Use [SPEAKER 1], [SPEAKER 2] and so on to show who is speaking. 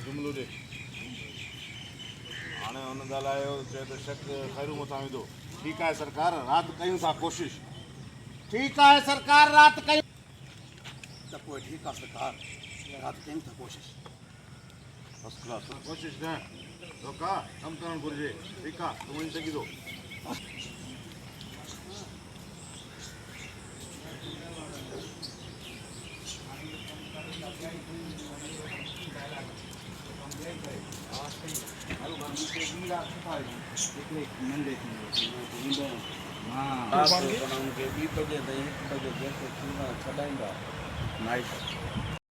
[SPEAKER 1] जुमलो दे हाणे हुन ॻाल्हायो चए त शक ख़ैरू मथां वेंदो। ठीकु आहे सरकार, राति कयूं था कोशिश। ठीकु आहे सरकार, राति कयूं
[SPEAKER 2] त पोइ ठीकु आहे सरकार, राति कयूं था कोशिश।
[SPEAKER 1] फर्स्ट क्लास कोशिश न रोका कमु करणु घुरिजे। ठीकु आहे, तूं वञी सघीं थो।
[SPEAKER 3] हाँ, 2 बजे 1 बजे जेके छॾाईंदा नाइट